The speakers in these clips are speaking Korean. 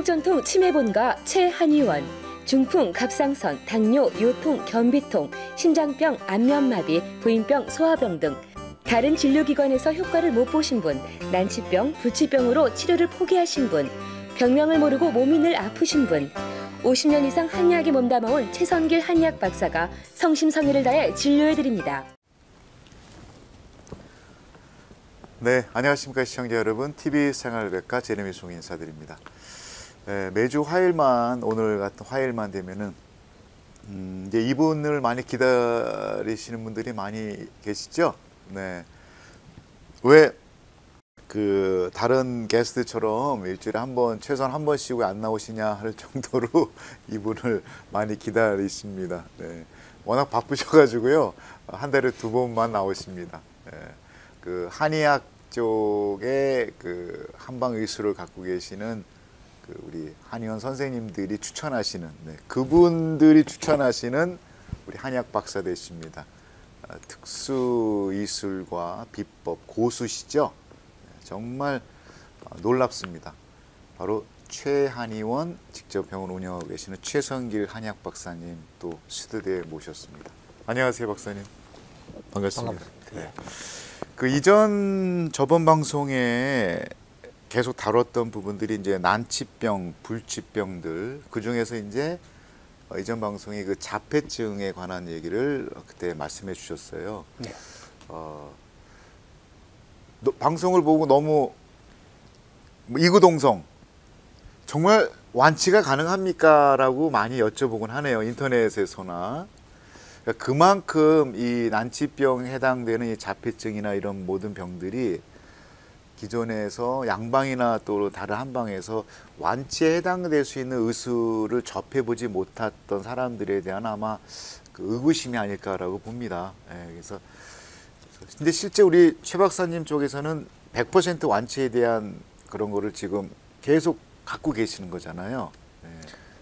한국전통 치매본가 최한의원, 중풍, 갑상선, 당뇨, 요통, 변비통, 심장병, 안면마비, 부인병, 소화병 등 다른 진료기관에서 효과를 못 보신 분, 난치병, 불치병으로 치료를 포기하신 분, 병명을 모르고 몸이 늘 아프신 분, 50년 이상 한의학에 몸담아온 최선길 한의학 박사가 성심성의를 다해 진료해드립니다. 네, 안녕하십니까 시청자 여러분. TV생활백과 제레미 송 인사드립니다. 매주 화요일만, 오늘 같은 화요일만 되면은 이제 이분을 많이 기다리시는 분들이 많이 계시죠? 네. 왜 그 다른 게스트처럼 일주일에 한 번, 최소한 한 번씩 왜 안 나오시냐 할 정도로 이분을 많이 기다리십니다. 네. 워낙 바쁘셔가지고요. 한 달에 2번만 나오십니다. 네. 그 한의학 쪽에 그 한방 의술을 갖고 계시는 그 우리 한의원 선생님들이 추천하시는, 네, 그분들이 추천하시는 우리 한의학 박사 되십니다. 특수 이술과 비법 고수시죠. 정말 놀랍습니다. 바로 최한의원 직접 병원 운영하고 계시는 최선길 한의학 박사님 또 스튜디오에 모셨습니다. 안녕하세요, 박사님. 반갑습니다. 네. 그 이전 저번 방송에 계속 다뤘던 부분들이 이제 난치병, 불치병들, 그 중에서 이제 이전 방송이 그 자폐증에 관한 얘기를 그때 말씀해 주셨어요. 네. 방송을 보고 너무 이구동성, 정말 완치가 가능합니까? 라고 많이 여쭤보곤 하네요. 인터넷에서나. 그만큼 이 난치병에 해당되는 이 자폐증이나 이런 모든 병들이 기존에서 양방이나 또 다른 한방에서 완치에 해당될 수 있는 의술을 접해보지 못했던 사람들에 대한 아마 그 의구심이 아닐까라고 봅니다. 예, 그래서 근데 실제 우리 최 박사님 쪽에서는 100% 완치에 대한 그런 거를 지금 계속 갖고 계시는 거잖아요. 예.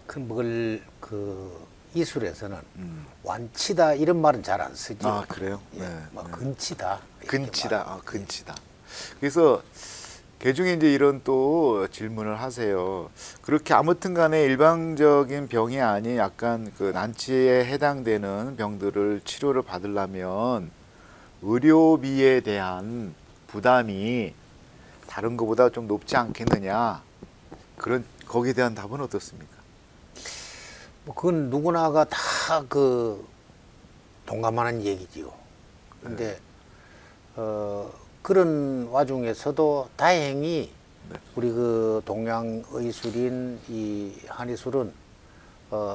그 이술에서는 완치다 이런 말은 잘 안 쓰죠. 아, 그래요? 예, 네. 뭐 근치다. 근치다. 근치다. 그래서 개중에 이제 이런 또 질문을 하세요. 그렇게 아무튼 간에 일반적인 병이 아닌 약간 그 난치에 해당되는 병들을 치료를 받으려면 의료비에 대한 부담이 다른 것보다 좀 높지 않겠느냐. 거기에 대한 답은 어떻습니까? 뭐 그건 누구나가 다 그 동감하는 얘기지요. 근데 그런 와중에서도 다행히 네. 우리 그 동양 의술인 이 한의술은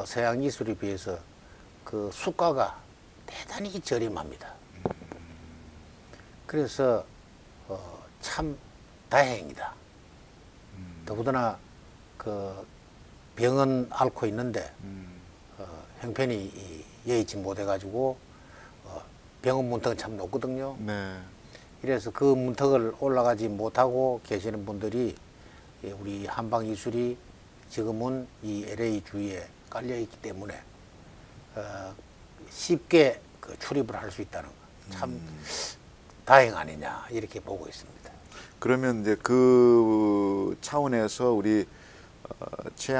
서양 이술에 비해서 그 수가가 대단히 저렴합니다. 그래서 참 다행이다. 더구나 그 병은 앓고 있는데 형편이 예의치 못해가지고 병원 문턱은 참 높거든요. 네. 이래서 그 문턱을 올라가지 못하고 계시는 분들이 우리 한방 이술이 지금은 이 LA 주위에 깔려 있기 때문에 쉽게 그 출입을 할 수 있다는 거 참 다행 아니냐 이렇게 보고 있습니다. 그러면 이제 그 차원에서 우리 최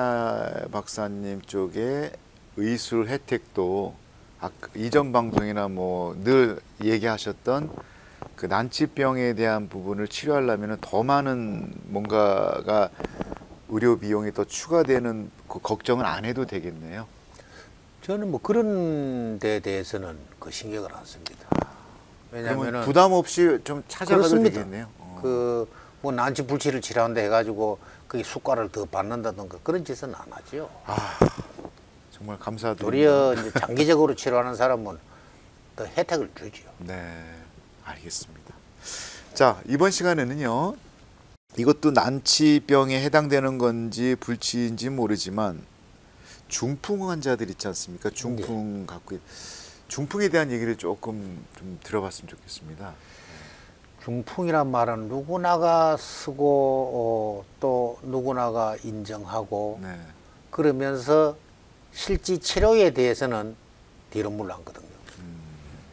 박사님 쪽에 의술 혜택도 이전 방송이나 뭐 늘 얘기하셨던 그 난치병에 대한 부분을 치료하려면 더 많은 뭔가가 의료 비용이 더 추가되는 그 걱정은 안 해도 되겠네요. 저는 뭐 그런 데에 대해서는 그 신경을 안 씁니다. 왜냐하면 부담 없이 좀 찾아가도 그렇습니다. 되겠네요. 그 뭐 난치 불치를 치료한다 해가지고 그 수가를 더 받는다든가 그런 짓은 안 하죠. 아, 정말 감사드립니다. 도리어 이제 장기적으로 치료하는 사람은 더 혜택을 주죠. 네, 알겠습니다. 자, 이번 시간에는요. 이것도 난치병에 해당되는 건지 불치인지 모르지만 중풍 환자들 있지 않습니까? 중풍 갖고 중풍에 대한 얘기를 조금 좀 들어봤으면 좋겠습니다. 중풍이란 말은 누구나가 쓰고 또 누구나가 인정하고 네. 그러면서 실제 치료에 대해서는 뒤로 물러앉거든요.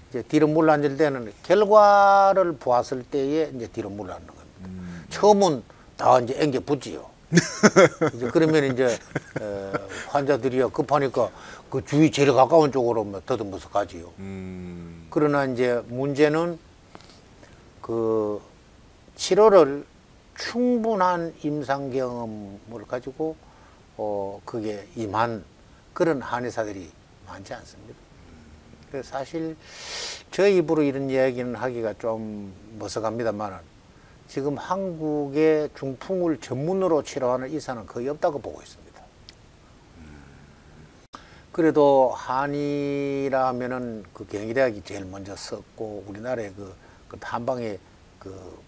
이제 뒤로 물러앉을 때는 결과를 보았을 때에 이제 뒤로 물러앉는 겁니다. 처음은 다 이제 앵겨 붙지요. 이제 그러면 이제 환자들이야 급하니까 그 주위 제일 가까운 쪽으로 뭐 더듬어서 가지요. 그러나 이제 문제는 그 치료를 충분한 임상 경험을 가지고 그게 임한 그런 한의사들이 많지 않습니다. 그래서 사실 저희 입으로 이런 이야기는 하기가 좀 머쓱합니다만 지금 한국의 중풍을 전문으로 치료하는 의사는 거의 없다고 보고 있습니다. 그래도 한의라 하면은 그 경희대학이 제일 먼저 썼고 우리나라의 그 한방의 그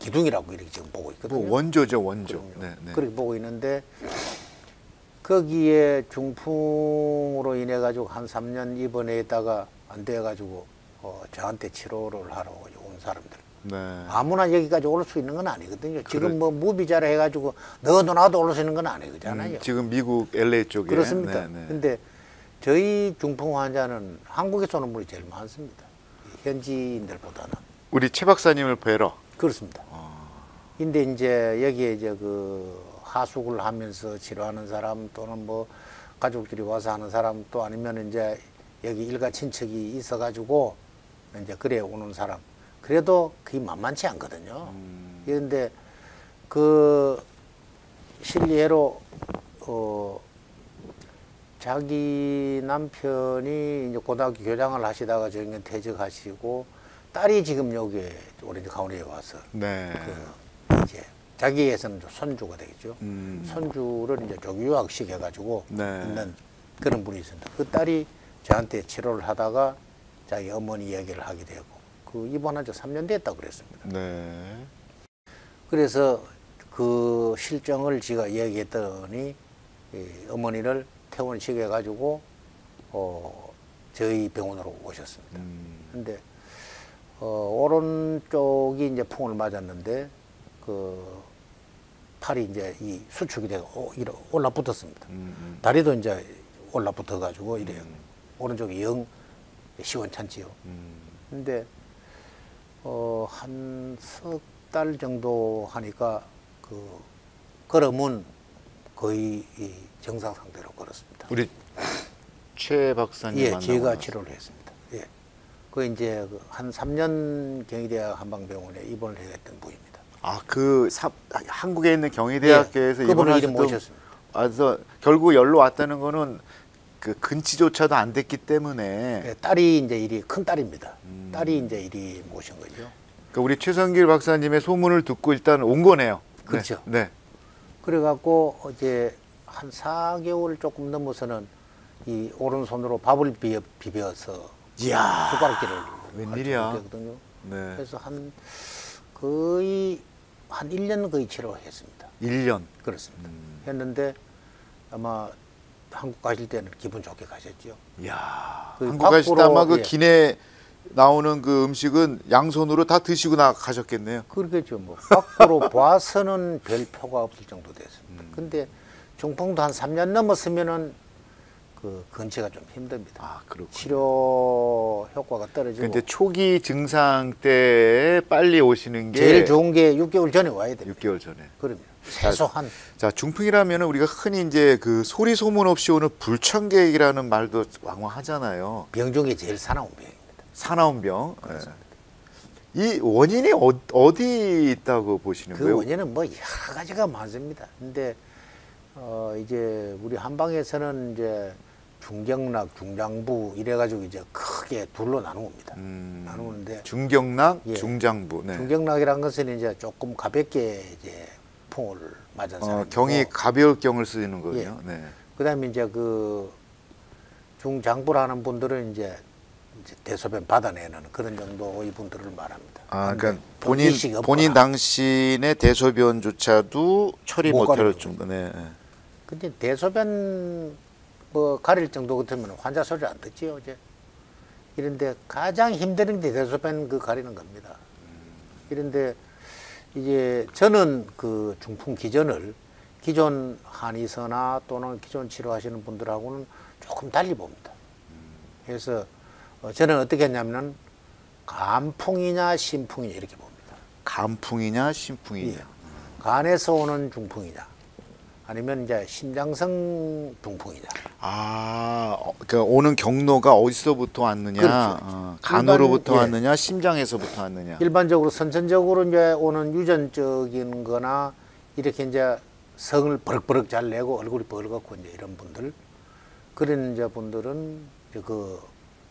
기둥이라고 이렇게 지금 보고 있거든요. 원조죠, 원조. 네, 네. 그렇게 보고 있는데 거기에 중풍으로 인해 가지고 한 3년 입원해 있다가 안 돼 가지고 저한테 치료를 하러 온 사람들. 네. 아무나 여기까지 올 수 있는 건 아니거든요. 지금 뭐 무비자를 해가지고 너도 나도 올 수 있는 건 아니잖아요. 지금 미국 LA 쪽에. 그렇습니다. 네, 네. 근데 저희 중풍 환자는 한국에서 오는 분이 제일 많습니다. 현지인들보다는. 우리 최 박사님을 뵈러. 그렇습니다. 근데 이제 여기에 이제 그 하숙을 하면서 치료하는 사람 또는 뭐 가족들이 와서 하는 사람 또 아니면 이제 여기 일가 친척이 있어가지고 이제 그래 오는 사람. 그래도 그게 만만치 않거든요. 그런데 그 실례로 자기 남편이 이제 고등학교 교장을 하시다가 저기 퇴직하시고 딸이 지금 여기 오렌지 카운티에 와서 네. 그 이제 자기에서는 손주가 되겠죠. 손주를 이제 조기 유학식 해가지고 네. 있는 그런 분이 있습니다. 그 딸이 저한테 치료를 하다가 자기 어머니 이야기를 하게 되고 그 입원한 지 3년 됐다고 그랬습니다. 네. 그래서 그 실정을 제가 이야기했더니 어머니를 퇴원시켜 가지고 저희 병원으로 오셨습니다. 근데 오른쪽이 이제 풍을 맞았는데 그 팔이 이제 이 수축이 되고 이래 올라붙었습니다. 다리도 이제 올라붙어 가지고 이래 오른쪽이 영 시원찮지요. 근데 한 석 달 정도 하니까 그 걸음은 거의 이 정상 상태로 걸었습니다. 우리 최 박사님 예, 만나고 제가 나서. 치료를 했습니다. 예, 그 이제 한 3년 경희대학 한방병원에 입원을 했던 분입니다. 아, 한국에 있는 경희대학교에서 예, 그분을 이름 입원하셨던. 모셨습니다. 그래서 결국 열로 왔다는 거는 그 근치조차도 안 됐기 때문에. 예, 딸이 이제 이리 큰 딸입니다. 딸이 이제 이리 모신 거죠. 그러니까 우리 최성길 박사님의 소문을 듣고 일단 온 거네요. 그렇죠. 네. 네. 그래갖고 이제 한 4개월 조금 넘어서는 이 오른손으로 밥을 비벼서 이야, 숟가락질을 웬일이야. 되거든요. 네. 그래서 거의 한 1년 거의 치료했습니다. 1년. 그렇습니다. 했는데 아마 한국 가실 때는 기분 좋게 가셨죠. 이야. 그 한국 가실 때 밖으로, 아마 그 예. 기내 나오는 그 음식은 양손으로 다 드시고 나가셨겠네요. 그러겠죠. 뭐 밖으로 봐서는 별 표가 없을 정도 됐습니다. 근데 중풍도 한 3년 넘었으면은 그 건치가 좀 힘듭니다. 아, 그렇군요. 치료 효과가 떨어지고. 근데 초기 증상 때 빨리 오시는 게 제일 좋은 게 6개월 전에 와야 됩니다. 6개월 전에. 그럼요. 최소한. 자, 중풍이라면 우리가 흔히 이제 그 소리 소문 없이 오는 불청객이라는 말도 왕왕하잖아요. 병 중에 제일 사나운 병입니다. 사나운 병. 네. 이 원인이 어디 있다고 보시는 그 거예요? 원인은 뭐 여러 가지가 많습니다. 근데 이제 우리 한방에서는 이제 중경락, 중장부 이래가지고 이제 크게 둘로 나누옵니다. 나누는데 중경락, 예. 중장부. 네. 중경락이라는 것은 이제 조금 가볍게 이제 풍을 맞은 사람. 경이 가벼울 경을 쓰는 거예요. 예. 네. 그다음에 이제 그 중장부라는 분들은 이제 대소변 받아내는 그런 정도의 분들을 말합니다. 아, 그러니까 의식이 없거나. 본인 당신의 대소변조차도 처리 못 못할 가리는 정도. 네. 근데 대소변 뭐 가릴 정도 같으면 환자 소리 안 듣지요, 이제. 이런데 가장 힘든 게 대소변 그 가리는 겁니다. 이런데 이제 저는 그 중풍 기전을 기존 한의사나 또는 기존 치료하시는 분들하고는 조금 달리 봅니다. 그래서 저는 어떻게 했냐면 간풍이냐 심풍이냐 이렇게 봅니다. 간풍이냐 심풍이냐. 예. 간에서 오는 중풍이냐 아니면 이제 심장성 중풍이냐. 그러니까 오는 경로가 어디서부터 왔느냐, 그렇죠. 간으로부터 예. 왔느냐, 심장에서부터 왔느냐. 일반적으로 선천적으로 이제 오는 유전적인 거나 이렇게 이제 성을 버럭버럭 잘 내고 얼굴이 벌겋고 이제 이런 분들, 그런 이제 분들은 이제 그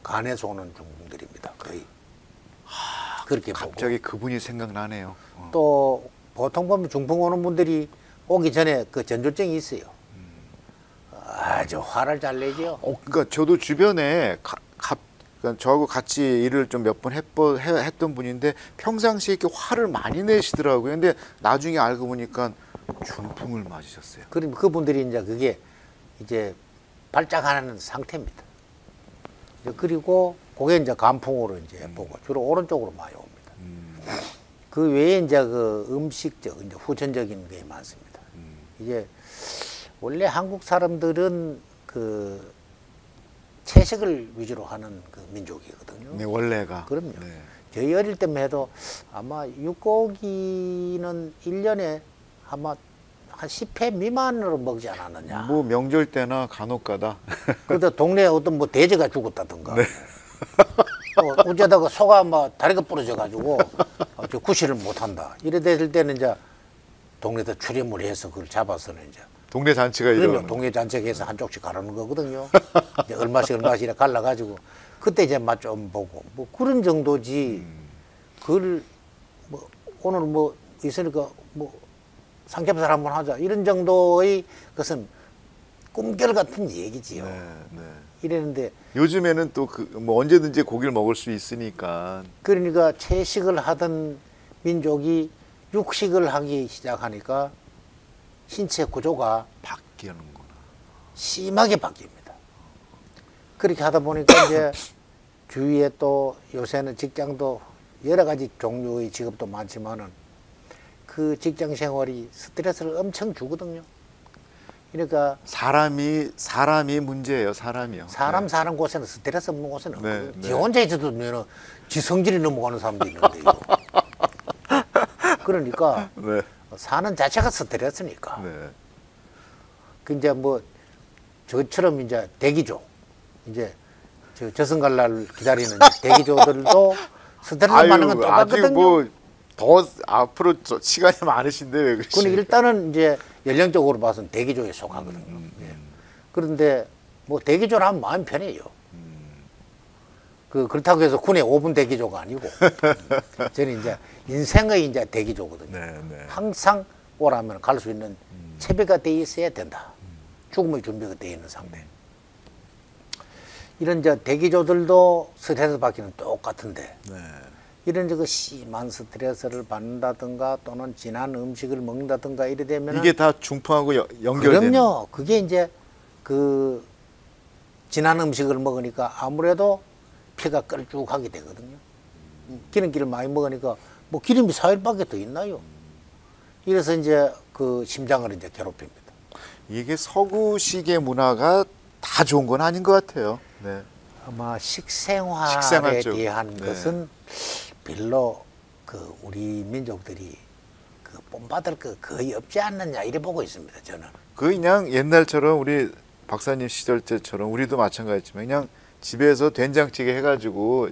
간에서 오는 중풍들입니다. 거의. 그렇게 갑자기 보고. 그분이 생각나네요. 또 보통 보면 중풍 오는 분들이 오기 전에 그 전조증이 있어요. 아주 화를 잘 내죠. 그러니까 저도 주변에 그러니까 저하고 같이 일을 좀 몇 번 했던 분인데 평상시에 이렇게 화를 많이 내시더라고요. 근데 나중에 알고 보니까 중풍을 맞으셨어요. 그럼 그분들이 이제 그게 이제 발작하는 상태입니다. 이제 그리고 그게 이제 간풍으로 이제 보고 주로 오른쪽으로 많이 옵니다. 그 외에 이제 그 음식적, 이제 후천적인 게 많습니다. 이게 원래 한국 사람들은 그 채식을 위주로 하는 그 민족이거든요. 네, 원래가. 그럼요. 네. 저희 어릴 때만 해도 아마 육고기는 1년에 아마 한 10회 미만으로 먹지 않았느냐. 뭐 명절 때나 간혹가다. 그래도 동네에 어떤 뭐 돼지가 죽었다든가. 네. 어쩌다가 소가 막 다리가 부러져가지고 저 구실을 못한다. 이래 됐을 때는 이제 동네에다 출입을 해서 그걸 잡아서는 이제. 동네 잔치가 그러면 이런. 동네 잔치에서 한쪽씩 가르는 거거든요. 이제 얼마씩 이렇게 갈라가지고 그때 이제 맛 좀 보고 뭐 그런 정도지. 그걸 뭐 오늘 뭐 있으니까 뭐 삼겹살 한번 하자 이런 정도의 것은 꿈결 같은 얘기지요. 네, 네. 이랬는데 요즘에는 또 그 뭐 언제든지 고기를 먹을 수 있으니까. 그러니까 채식을 하던 민족이 육식을 하기 시작하니까 신체 구조가 바뀌는구나. 심하게 바뀝니다. 그렇게 하다 보니까 이제 주위에 또 요새는 직장도 여러 가지 종류의 직업도 많지만은 그 직장 생활이 스트레스를 엄청 주거든요. 그러니까 사람이 문제예요. 사람이요. 사람 곳에는 스트레스 없는 곳에는 네, 없거든요. 네. 지 혼자 있어도 지 성질이 넘어가는 사람도 있는데요. 그러니까 네. 사는 자체가 스트레스니까. 네. 그 이제 뭐 저처럼 이제 대기조 이제 저승갈 날 기다리는 대기조들도 스트레스 받는 건 똑같거든요. 아직 뭐 더 앞으로 시간이 많으신데 왜 그러시죠? 그건 일단은 이제 연령적으로 봐서는 대기조에 속하거든요. 예. 그런데 뭐 대기조를 하면 마음 편해요. 그렇다고 해서 군의 5분 대기조가 아니고 저는 이제 인생의 이제 대기조거든요. 네, 네. 항상 오라면 갈 수 있는 채비가 돼 있어야 된다. 죽음의 준비가 돼 있는 상태. 이런 이제 대기조들도 스트레스 받기는 똑같은데 네. 이런 그 심한 스트레스를 받는다든가 또는 진한 음식을 먹는다든가 이래 되면 이게 다 중풍하고 연결되는. 그럼요. 그게 이제 그 진한 음식을 먹으니까 아무래도 피가 끌쭉하게 되거든요. 기름기를 많이 먹으니까 뭐 기름이 4일밖에 더 있나요? 이래서 이제 그 심장을 이제 괴롭힙니다. 이게 서구식의 문화가 다 좋은 건 아닌 것 같아요. 네. 아마 식생활 식생활에 쪽. 대한 네. 것은 별로 그 우리 민족들이 그 본받을 거 거의 없지 않느냐 이래 보고 있습니다. 저는. 그냥 옛날처럼 우리 박사님 시절 때처럼 우리도 마찬가지지만 그냥 집에서 된장찌개 해가지고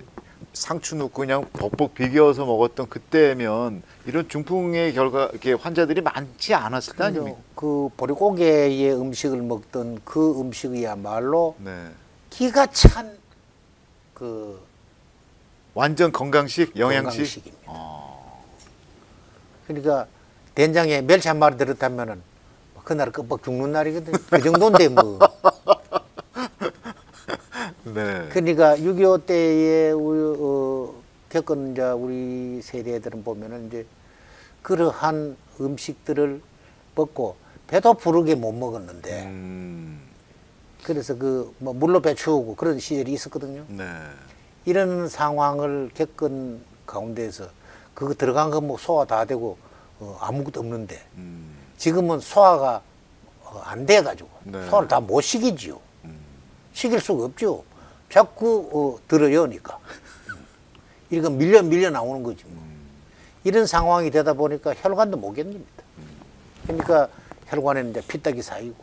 상추 넣고 그냥 벅벅 비벼서 먹었던 그때면 이런 중풍의 이렇게 환자들이 많지 않았을 거 아닙니까? 그 보리고개의 음식을 먹던 그 음식이야말로 네. 기가 찬 그 완전 건강식, 영양식. 건강식입니다. 그러니까 된장에 멸치 한 마리 들었다면은 그날 끄뻑 죽는 날이거든요. 그 정도인데 뭐. 네. 그러니까 6.25 때에 겪은 이제 우리 세대들은 보면은 이제 그러한 음식들을 먹고 배도 부르게 못 먹었는데 그래서 그 뭐 물로 배추우고 그런 시절이 있었거든요. 네. 이런 상황을 겪은 가운데에서 그거 들어간 거 뭐 소화 다 되고 아무것도 없는데 지금은 소화가 안 돼가지고 네. 소화를 다 못 시키지요. 시킬 수가 없죠. 자꾸 들어여니까. 이거 밀려 나오는 거지 뭐. 이런 상황이 되다 보니까 혈관도 못 견딥니다. 그러니까 혈관에는 이제 피떡이 쌓이고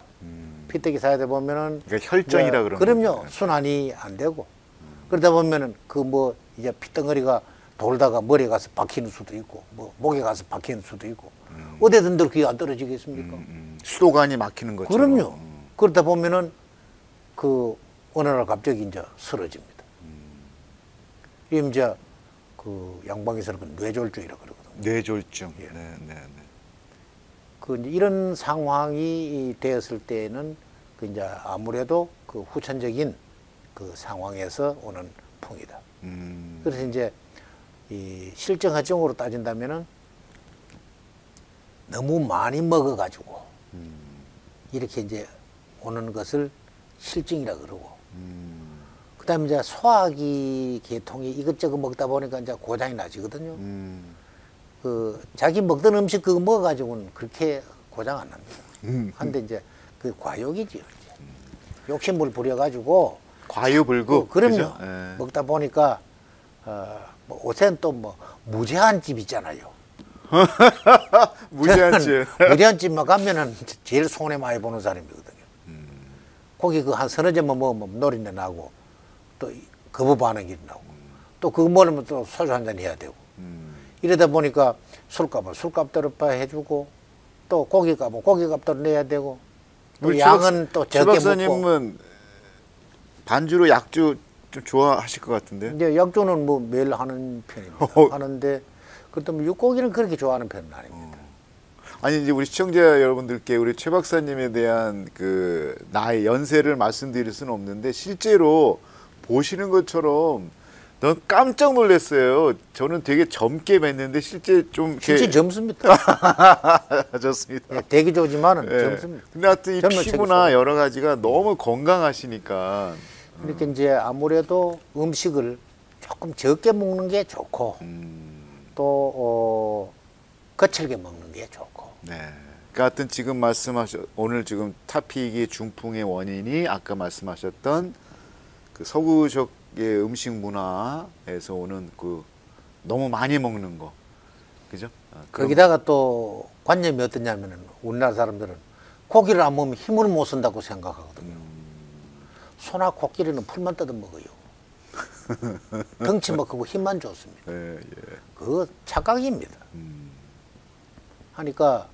피떡이 쌓이다 보면은 그러니까 혈전이라 그러는 그럼요. 거죠. 순환이 안 되고 그러다 보면은 그 뭐 이제 피덩어리가 돌다가 머리에 가서 박히는 수도 있고 뭐 목에 가서 박히는 수도 있고 어디든 그게 안 떨어지겠습니까? 수도관이 막히는 것처럼. 그럼요. 그러다 보면은 그 어느 날 갑자기 이제 쓰러집니다. 이 이제 그 양방에서는 그 뇌졸중이라 그러거든요. 뇌졸중. 예. 네, 네, 네. 그 이제 이런 상황이 되었을 때는 그 이제 아무래도 그 후천적인 그 상황에서 오는 풍이다. 그래서 이제 이 실정하정으로 따진다면은 너무 많이 먹어가지고 이렇게 이제 오는 것을 실증이라 그러고 그다음에 이제 소화기 계통이 이것저것 먹다 보니까 이제 고장이 나지거든요. 그 자기 먹던 음식 그거 먹어가지고는 그렇게 고장 안 납니다. 한데 이제 그 과욕이지요. 이제. 욕심을 부려가지고 과유불급. 그럼요. 예. 먹다 보니까 뭐 옷엔 또 뭐 무제한 집 있잖아요. 무제한집. 무제한 집만 가면은 제일 손해 많이 보는 사람이거든요. 고기 그 한 서너 점만 먹으면 노린내 나고 또 거부 반응이 나고 또 그거 먹으면 또 소주 한 잔 해야 되고 이러다 보니까 술값은 술값대로 해주고 또 고기값은 고기값대로 내야 되고 또 우리 양은 또 최 적게 먹고 박사님은 반주로 약주 좀 좋아하실 것 같은데. 이제 약주는 뭐 매일 하는 편입니다. 하는데 그렇다면 육고기는 그렇게 좋아하는 편은 아닙니다. 아니 이제 우리 시청자 여러분들께 우리 최 박사님에 대한 그 나이 연세를 말씀드릴 수는 없는데 실제로 보시는 것처럼 넌 깜짝 놀랐어요. 저는 되게 젊게 뵀는데 실제 좀 이렇게 실제 젊습니다. 좋습니다. 예, 되게 좋지만은 예. 젊습니다. 근데 하여튼 이 젊은 피부나 척이 여러 가지가 너무 건강하시니까. 이렇게 이제 아무래도 음식을 조금 적게 먹는 게 좋고 또 거칠게 먹는 게 좋고. 네. 그 하여튼 지금 오늘 지금 타픽이 중풍의 원인이 아까 말씀하셨던 그 서구적의 음식 문화에서 오는 그 너무 많이 먹는 거. 그죠? 거기다가 또 관념이 어떠냐면은 우리나라 사람들은 고기를 안 먹으면 힘을 못 쓴다고 생각하거든요. 소나 코끼리는 풀만 뜯어 먹어요. 덩치만 크고 힘만 좋습니다. 예, 예. 그거 착각입니다. 하니까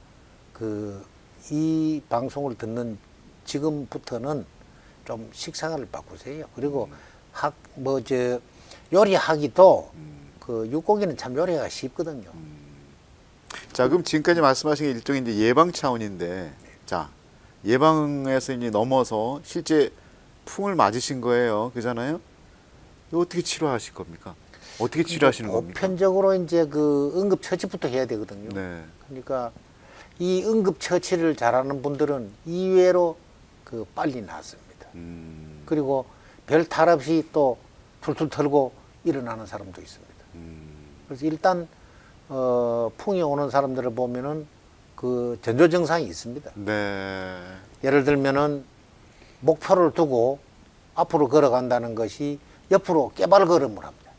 이 방송을 듣는 지금부터는 좀 식생활을 바꾸세요. 그리고 요리하기도 그 육고기는 참 요리가 쉽거든요. 자, 그럼 지금까지 말씀하신 게 일종의 이제 예방 차원인데, 자, 예방에서 이제 넘어서 실제 풍을 맞으신 거예요. 그잖아요? 이거 어떻게 치료하실 겁니까? 어떻게 치료하시는 겁니까? 보편적으로 이제 그 응급처치부터 해야 되거든요. 네. 그러니까 이 응급처치를 잘하는 분들은 이외로 그 빨리 낫습니다. 그리고 별 탈 없이 또 툴툴 털고 일어나는 사람도 있습니다. 그래서 일단 풍이 오는 사람들을 보면은 그 전조 증상이 있습니다. 네. 예를 들면은 목표를 두고 앞으로 걸어간다는 것이 옆으로 깨발 걸음을 합니다.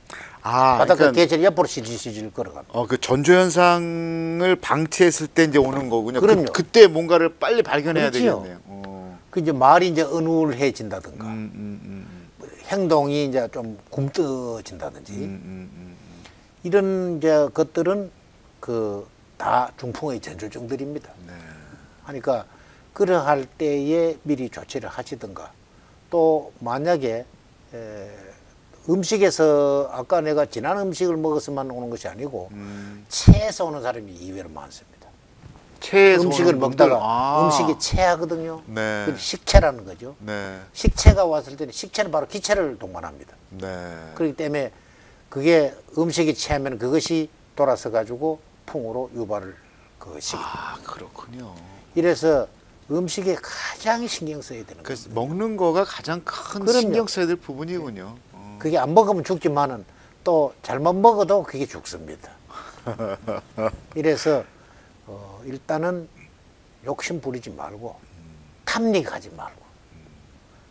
아, 바닷가 그러니까 계절 옆으로 시질시질 걸어갑니다. 그 전조 현상을 방치했을 때 이제 오는 거군요. 그럼요. 그때 뭔가를 빨리 발견해야 그렇지요. 되겠네요. 그 이제 말이 이제 어눌해진다든가 행동이 이제 좀 굼떠진다든지 이런 이제 것들은 그 다 중풍의 전조증들입니다. 네. 하니까 그러할 때에 미리 조치를 하시든가 또 만약에 음식에서 아까 내가 진한 음식을 먹어서만 오는 것이 아니고 체해서 오는 사람이 이외로 많습니다. 체에서 음식을 오는 먹다가 분들? 음식이 체하거든요. 네. 그게 식체라는 거죠. 네. 식체가 왔을 때는 식체는 바로 기체를 동반합니다. 네. 그렇기 때문에 그게 음식이 체하면 그것이 돌아서 가지고 풍으로 유발을 그것이거든요. 아, 그렇군요. 이래서 음식에 가장 신경 써야 되는 그래서 거예요. 먹는 거가 가장 큰 그럼요. 신경 써야 될 부분이군요. 그게 안 먹으면 죽지만은 또 잘못 먹어도 그게 죽습니다. 이래서 일단은 욕심 부리지 말고 탐닉하지 말고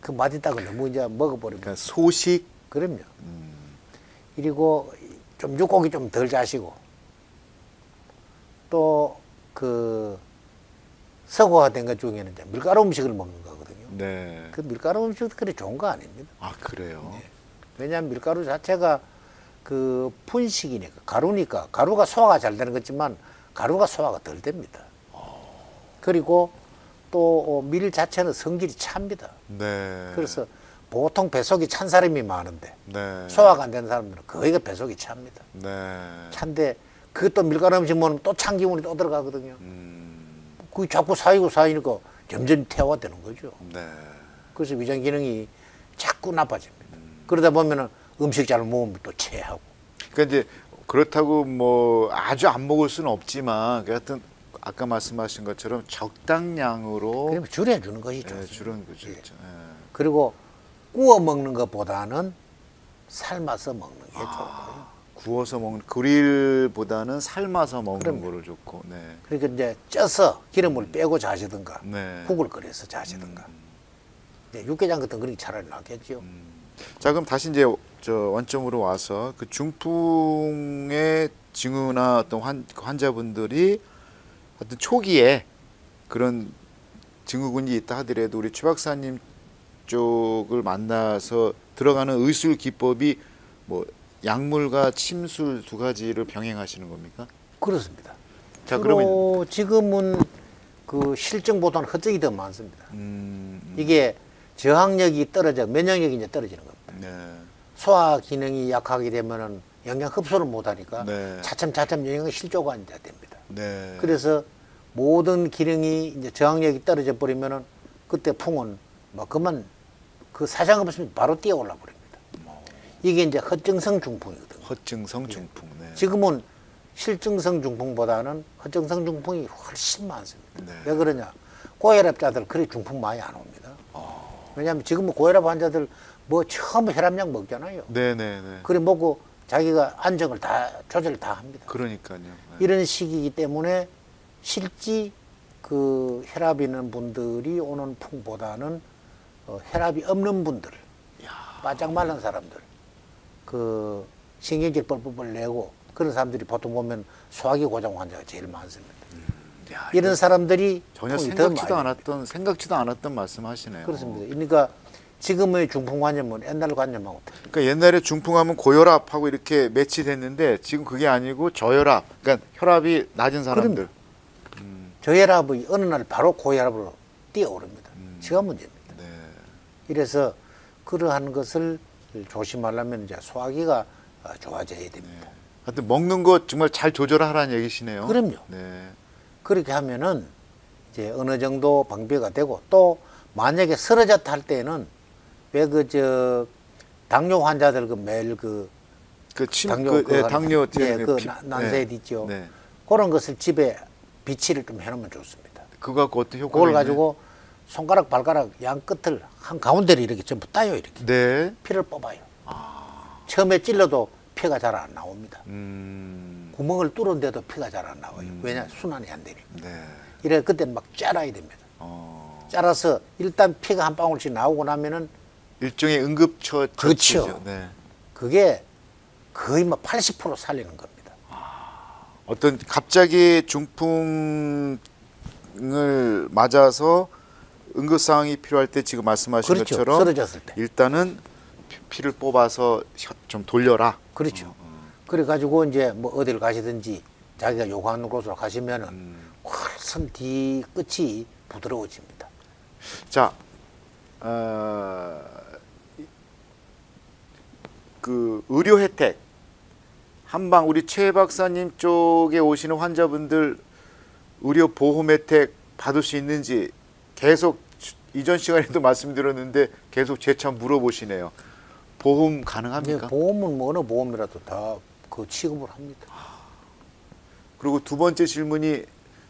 그 맛있다고 너무 이제 먹어버리면 그러니까 소식. 그럼요. 그리고 좀 육고기 좀 덜 자시고 또 그 서구화된 것 중에는 이제 밀가루 음식을 먹는 거거든요. 네. 그 밀가루 음식도 그리 좋은 거 아닙니다. 아, 그래요? 네. 왜냐하면 밀가루 자체가 그 분식이니까 가루니까 가루가 소화가 잘 되는 거지만 가루가 소화가 덜 됩니다. 그리고 또 밀 자체는 성질이 찹니다. 네. 그래서 보통 배속이 찬 사람이 많은데 네. 소화가 안 되는 사람들은 거의 배속이 찹니다. 네. 찬데 그것도 밀가루 음식 먹으면 또 찬 기운이 또 들어가거든요. 그게 자꾸 쌓이니까 점점 태화되는 거죠. 네. 그래서 위장 기능이 자꾸 나빠집니다. 그러다 보면은 음식 잘 먹으면 또 체하고. 그러니까 이제 그렇다고 뭐 아주 안 먹을 수는 없지만 하여튼 아까 말씀하신 것처럼 적당량으로 그러면 줄여주는 것이 예, 좋습니다. 줄은 거죠. 예. 예. 그리고 구워 먹는 것보다는 삶아서 먹는 게 좋고요. 구워서 먹는 그릴보다는 삶아서 먹는 그럼요. 거를 좋고. 네. 그러니까 이제 쪄서 기름을 빼고 자시든가 네. 국을 끓여서 자시든가. 이제 육개장 같은 그런 게 차라리 낫겠죠. 자, 그럼 다시 이제 저 원점으로 와서 그 중풍의 징후나 어떤 환자분들이 어떤 초기에 그런 증후군이 있다 하더라도 우리 최 박사님 쪽을 만나서 들어가는 의술 기법이 뭐 약물과 침술 두 가지를 병행하시는 겁니까? 그렇습니다. 자, 주로 그러면 지금은 그 실증보다는 허증이 더 많습니다. 이게 저항력이 떨어져 면역력이 이제 떨어지는 겁니다. 네. 소화 기능이 약하게 되면은 영양 흡수를 못하니까 네. 차츰 영양 실조가 이제 됩니다. 네. 그래서 모든 기능이 이제 저항력이 떨어져 버리면은 그때 풍은 막 그만 그 사정 없으면 바로 뛰어올라 버립니다. 이게 이제 허증성 중풍이거든요. 허증성 중풍. 네. 지금은 실증성 중풍보다는 허증성 중풍이 훨씬 많습니다. 네. 왜 그러냐? 고혈압자들 그리 중풍 많이 안 옵니다. 왜냐하면 지금은 고혈압 환자들 뭐 처음 혈압약 먹잖아요. 네네네. 그래 먹고 자기가 안정을 다 조절을 다 합니다. 그러니까요. 네. 이런 시기이기 때문에 실제 그 혈압 있는 분들이 오는 풍보다는 혈압이 없는 분들, 바짝 마른 사람들, 그 신경질 뻘뻘뻘 내고 그런 사람들이 보통 보면 소화기 고장 환자가 제일 많습니다. 야, 이런 사람들이 전혀 풍이 더 생각지도 않았던 말씀하시네요. 그렇습니다. 그러니까 지금의 중풍관념은 옛날 관념하고 그러니까 옛날에 중풍하면 고혈압하고 이렇게 매치됐는데 지금 그게 아니고 저혈압, 그러니까 혈압이 낮은 사람들. 저혈압이 어느 날 바로 고혈압으로 뛰어오릅니다. 시간 문제입니다. 네. 이래서 그러한 것을 조심하려면 이제 소화기가 좋아져야 됩니다. 하여튼 먹는 거 정말 잘 조절하라는 얘기시네요. 그럼요. 네. 그렇게 하면은 이제 어느 정도 방비가 되고 또 만약에 쓰러졌다 할 때는 왜 그 당뇨 환자들 그 매일 당뇨 난세에 있죠. 네. 그런 것을 집에 비치를 좀 해놓으면 좋습니다. 그거 갖고 어떤 효과가 그걸 있나요? 가지고 손가락 발가락 양 끝을 한 가운데를 이렇게 전부 따요. 이렇게 네. 피를 뽑아요. 처음에 찔러도 피가 잘 안 나옵니다. 구멍을 뚫은데도 피가 잘 안 나와요. 왜냐 순환이 안 되니까. 네. 이래 그때는 막 짜라야 됩니다. 짜라서 일단 피가 한 방울씩 나오고 나면은 일종의 응급처치죠. 그렇죠. 네. 그게 거의 뭐 80% 살리는 겁니다. 어떤 갑자기 중풍을 맞아서 응급 상황이 필요할 때 지금 말씀하신 그렇죠. 것처럼 쓰러졌을 때. 일단은 피를 뽑아서 좀 돌려라. 그렇죠. 그래가지고 이제 뭐 어딜 가시든지 자기가 요구하는 곳으로 가시면은 훨씬 뒤 끝이 부드러워집니다. 자, 그 의료 혜택 한방 우리 최 박사님 쪽에 오시는 환자분들 의료 보험 혜택 받을 수 있는지 계속 이전 시간에도 말씀드렸는데 계속 재차 물어보시네요. 보험 가능합니까? 네, 보험은 뭐 어느 보험이라도 다 그 취급을 합니다. 그리고 두 번째 질문이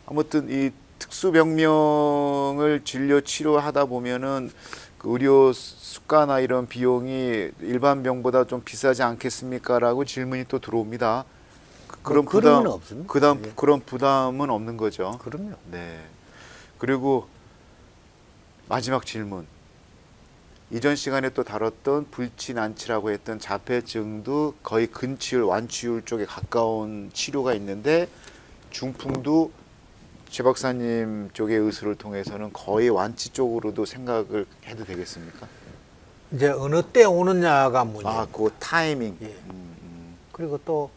아무튼 이 특수병명을 진료 치료하다 보면은 그 의료 수가나 이런 비용이 일반 병보다 좀 비싸지 않겠습니까?라고 질문이 또 들어옵니다. 그런 부담 없습니다. 예. 그런 부담은 없는 거죠. 그럼요. 네. 그리고 마지막 질문. 이전 시간에 또 다뤘던 불치난치라고 했던 자폐증도 거의 근치율, 완치율 쪽에 가까운 치료가 있는데 중풍도 최 박사님 쪽의 의술을 통해서는 거의 완치 쪽으로도 생각을 해도 되겠습니까? 이제 어느 때 오느냐가 문제. 그 타이밍. 예. 그리고 또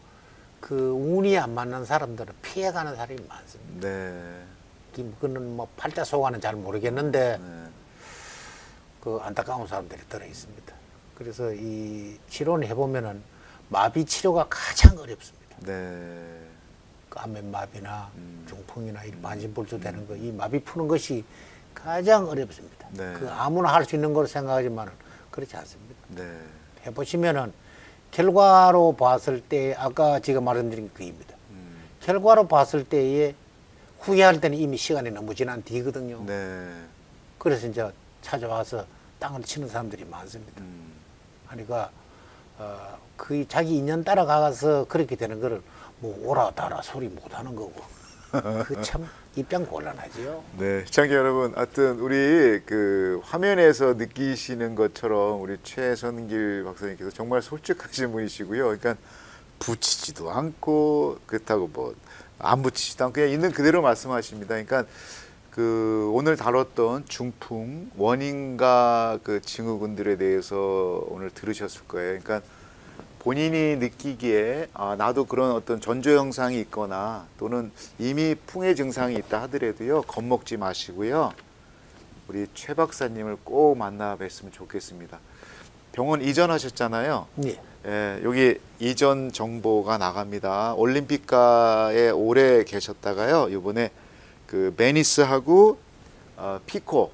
그 운이 안 맞는 사람들은 피해가는 사람이 많습니다. 네. 그는 뭐 팔자 속아는 잘 모르겠는데 네. 그 안타까운 사람들이 들어 있습니다. 그래서 이 치료를 해보면은 마비 치료가 가장 어렵습니다. 네. 그 안면마비나 중풍이나 이 반신불수 되는 거, 이 마비 푸는 것이 가장 어렵습니다. 네. 그 아무나 할 수 있는 걸 생각하지만 그렇지 않습니다. 네. 해보시면은 결과로 봤을 때 아까 제가 말씀드린 그입니다. 결과로 봤을 때에 후회할 때는 이미 시간이 너무 지난 뒤거든요. 네. 그래서 이제 찾아와서 땅을 치는 사람들이 많습니다. 그러니까 그 자기 인연 따라가서 그렇게 되는 거를 뭐 오라 다라 소리 못 하는 거고 그 참 입장 곤란하지요. 네, 시청자 여러분, 하여튼 우리 그 화면에서 느끼시는 것처럼 우리 최선길 박사님께서 정말 솔직하신 분이시고요. 그러니까 붙이지도 않고 그렇다고 뭐 안 붙이지도 않고 그냥 있는 그대로 말씀하십니다. 그러니까 그 오늘 다뤘던 중풍 원인과 그 증후군들에 대해서 오늘 들으셨을 거예요. 그러니까 본인이 느끼기에 나도 그런 어떤 전조 현상이 있거나 또는 이미 풍의 증상이 있다 하더라도요, 겁먹지 마시고요. 우리 최 박사님을 꼭 만나 뵀으면 좋겠습니다. 병원 이전하셨잖아요. 예. 예, 여기 이전 정보가 나갑니다. 올림픽가에 오래 계셨다가요, 이번에 그 베니스하고 피코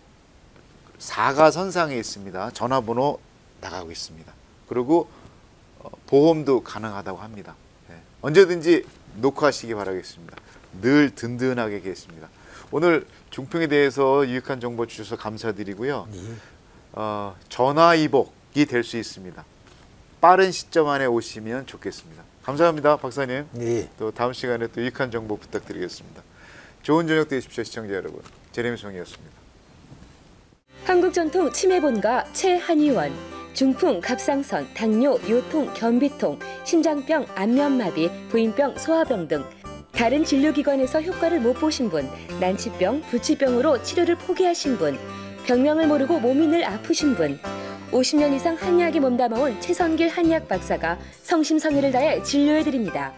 사가선상에 있습니다. 전화번호 나가고 있습니다. 그리고 보험도 가능하다고 합니다. 네. 언제든지 녹화하시기 바라겠습니다. 늘 든든하게 계십니다. 오늘 중풍에 대해서 유익한 정보 주셔서 감사드리고요. 전화위복이 될 수 있습니다. 빠른 시점 안에 오시면 좋겠습니다. 감사합니다, 박사님. 예. 또 다음 시간에 또 유익한 정보 부탁드리겠습니다. 좋은 저녁 되십시오, 시청자 여러분. 제레미 송이었습니다. 한국전통 치매본가 최한의원, 중풍, 갑상선, 당뇨, 요통, 변비통, 심장병, 안면마비, 부인병, 소화병 등 다른 진료기관에서 효과를 못 보신 분, 난치병, 부치병으로 치료를 포기하신 분, 병명을 모르고 몸이 늘 아프신 분, 50년 이상 한의학에 몸담아온 최선길 한의학 박사가 성심성의를 다해 진료해드립니다.